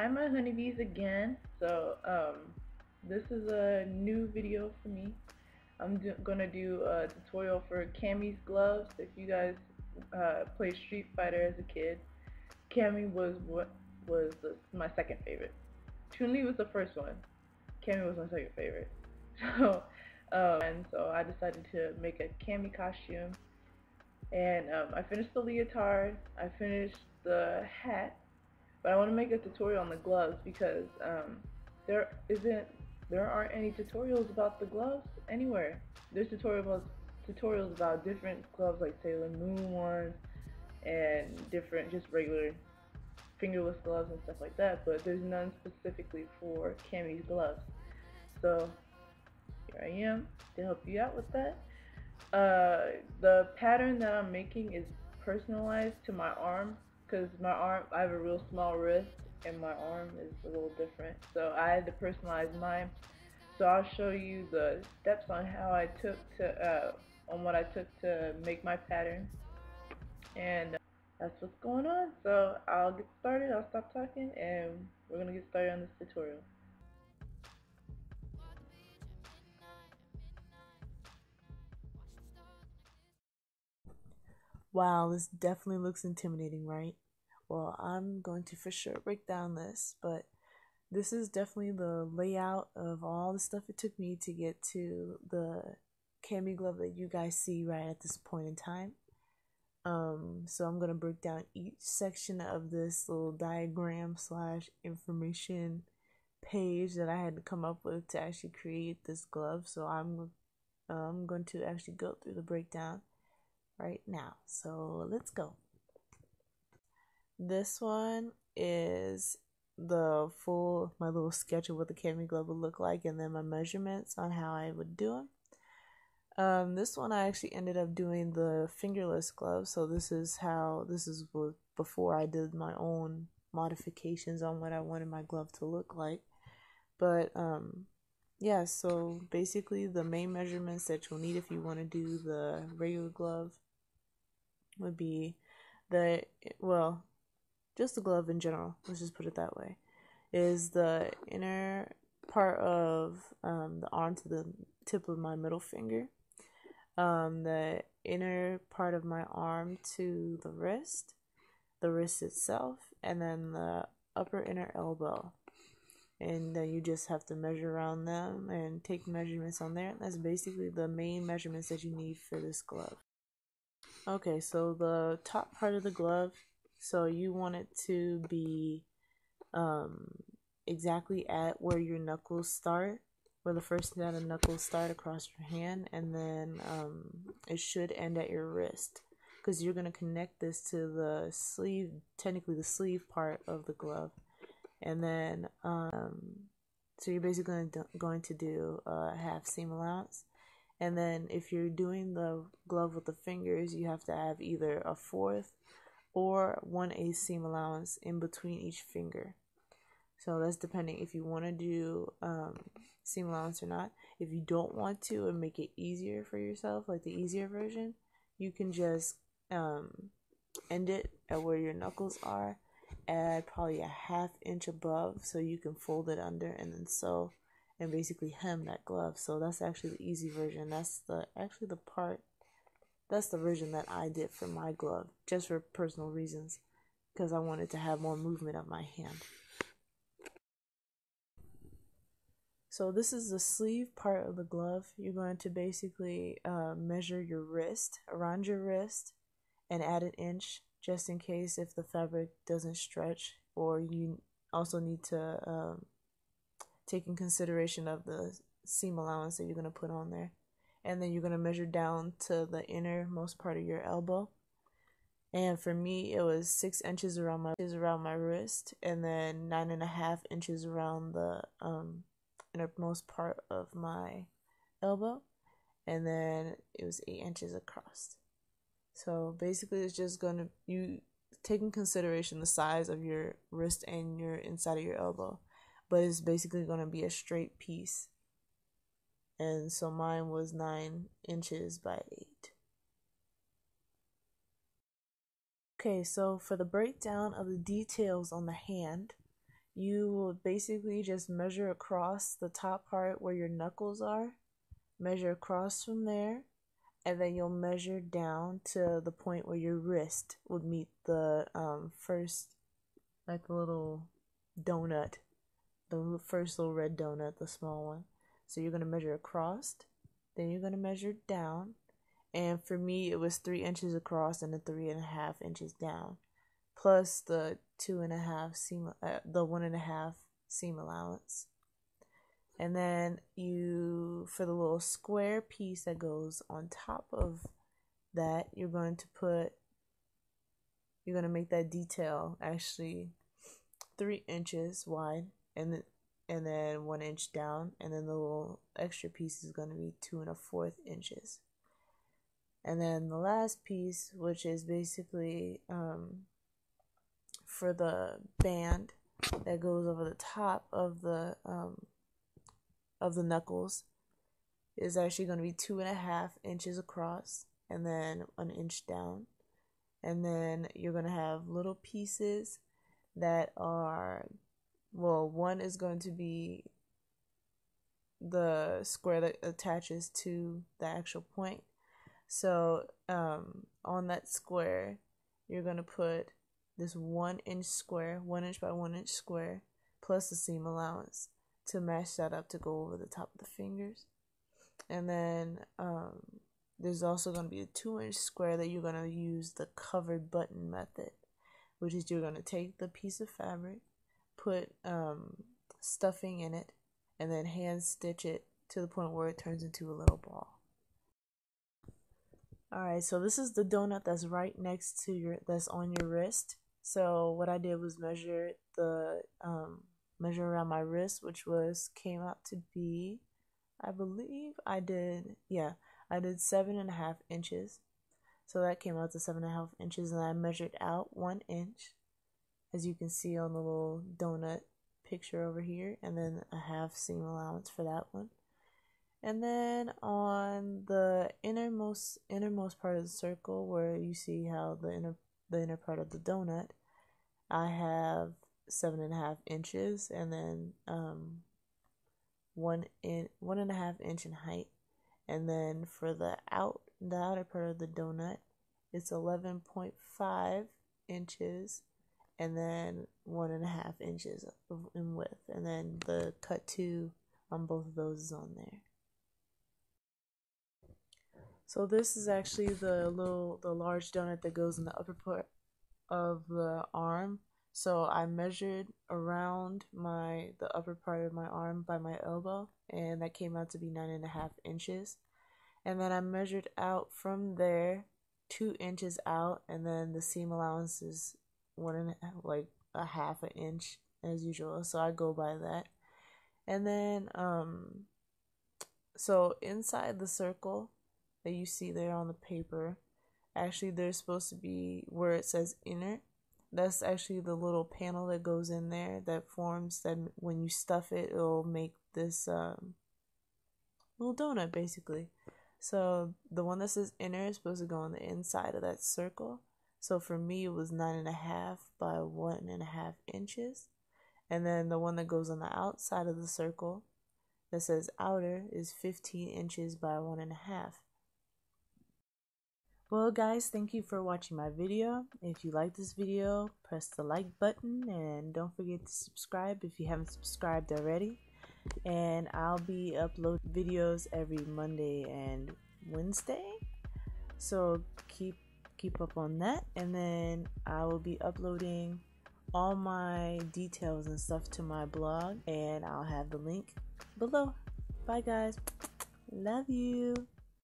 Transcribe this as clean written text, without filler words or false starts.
I'm at Honeybees again. This is a new video for me. Gonna do a tutorial for Cammy's gloves. If you guys played Street Fighter as a kid, Cammy was my second favorite. Chun-Li was the first one. Cammy was my second favorite. So I decided to make a Cammy costume, and I finished the leotard. I finished the hat. But I want to make a tutorial on the gloves because there isn't there aren't any tutorials about the gloves anywhere. There's tutorials about different gloves like Sailor Moon ones and different just regular fingerless gloves and stuff like that, but there's none specifically for Cammy's gloves. So here I am to help you out with that. The pattern that I'm making is personalized to my arm because I have a real small wrist and my arm is a little different. So I had to personalize mine. So I'll show you the steps on what I took to make my pattern, and that's what's going on. So I'll get started. I'll stop talking, and we're gonna get started on this tutorial. Wow, this definitely looks intimidating, right? Well, I'm going to for sure break down this, but this is definitely the layout of all the stuff it took me to get to the Cammy glove that you guys see right at this point in time. So I'm gonna break down each section of this little diagram slash information page that I had to come up with to actually create this glove. So I'm going to actually go through the breakdown right now. So let's go. This one is the full my little sketch of what the Cammy glove would look like, and then my measurements on how I would do them. This one I actually ended up doing the fingerless glove, so this is before I did my own modifications on what I wanted my glove to look like. But yeah, so basically the main measurements that you'll need if you want to do the regular glove would be just the glove in general, let's just put it that way, is the inner part of the arm to the tip of my middle finger, the inner part of my arm to the wrist itself, and then the upper inner elbow. And then you just have to measure around them and take measurements on there. That's basically the main measurements that you need for this glove. Okay, so the top part of the glove, so you want it to be exactly at where your knuckles start, where the first set of knuckles start across your hand, and then it should end at your wrist, because you're going to connect this to the sleeve, technically the sleeve part of the glove. And then so you're basically going to do a half seam allowance. And then if you're doing the glove with the fingers, you have to have either a 1/4 or 1/8 seam allowance in between each finger. So that's depending if you want to do seam allowance or not. If you don't want to and make it easier for yourself, like the easier version, you can just end it at where your knuckles are, add probably a 1/2 inch above so you can fold it under and then sew and basically hem that glove. So that's actually the easy version. That's the version that I did for my glove, just for personal reasons, because I wanted to have more movement of my hand. So this is the sleeve part of the glove. You're going to basically measure your wrist, around your wrist, and add 1 inch just in case if the fabric doesn't stretch, or you also need to take in consideration of the seam allowance that you're going to put on there. And then you're going to measure down to the innermost part of your elbow. And for me, it was 6 inches around my wrist, and then 9.5 inches around the innermost part of my elbow, and then it was 8 inches across. So basically it's just you take in consideration the size of your wrist and your inside of your elbow, but it's basically going to be a straight piece. And so mine was 9 inches by 8. Okay, so for the breakdown of the details on the hand, you will basically just measure across the top part where your knuckles are, measure across from there, and then you'll measure down to the point where your wrist would meet the first, like the little donut, the first little red donut, the small one. So you're going to measure across, then you're going to measure down, and for me it was 3 inches across and then 3.5 inches down, plus the 2.5 seam, the 1.5 seam allowance. And then you, for the little square piece that goes on top of that, you're going to make that detail actually 3 inches wide, and then 1 inch down, and then the little extra piece is going to be 2.25 inches. And then the last piece, which is basically for the band that goes over the top of the knuckles, is actually going to be 2.5 inches across and then 1 inch down. And then you're going to have little pieces that are, well, one is going to be the square that attaches to the actual point. So on that square, you're going to put this 1 inch square, 1 inch by 1 inch square, plus the seam allowance to match that up to go over the top of the fingers. And then there's also going to be a 2 inch square that you're going to use the covered button method, which is you're going to take the piece of fabric, put stuffing in it, and then hand stitch it to the point where it turns into a little ball. Alright, so this is the donut that's right next to that's on your wrist. So what I did was measure around my wrist, which came out to be, I believe I did 7.5 inches. So that came out to 7.5 inches, and I measured out 1 inch, as you can see on the little donut picture over here, and then a half seam allowance for that one. And then on the innermost part of the circle, where you see how the inner part of the donut, I have 7.5 inches, and then 1.5 inch in height. And then for the outer part of the donut, it's 11.5 inches, and then 1.5 inches in width. And then the cut to on both of those is on there. So this is actually the large donut that goes in the upper part of the arm. So I measured around the upper part of my arm by my elbow, and that came out to be 9.5 inches. And then I measured out from there 2 inches out, and then the seam allowance is 1.5 inch as usual. So I go by that. And then so inside the circle that you see there on the paper, actually there's supposed to be where it says inner. That's actually the little panel that goes in there that forms, that when you stuff it, it'll make this little donut basically. So the one that says inner is supposed to go on the inside of that circle. So for me it was 9.5 by 1.5 inches. And then the one that goes on the outside of the circle that says outer is 15 inches by 1.5. Well guys, thank you for watching my video. If you like this video, press the like button, and don't forget to subscribe if you haven't subscribed already. And I'll be uploading videos every Monday and Wednesday, so keep up on that. And then I will be uploading all my details and stuff to my blog, and I'll have the link below. Bye guys, love you.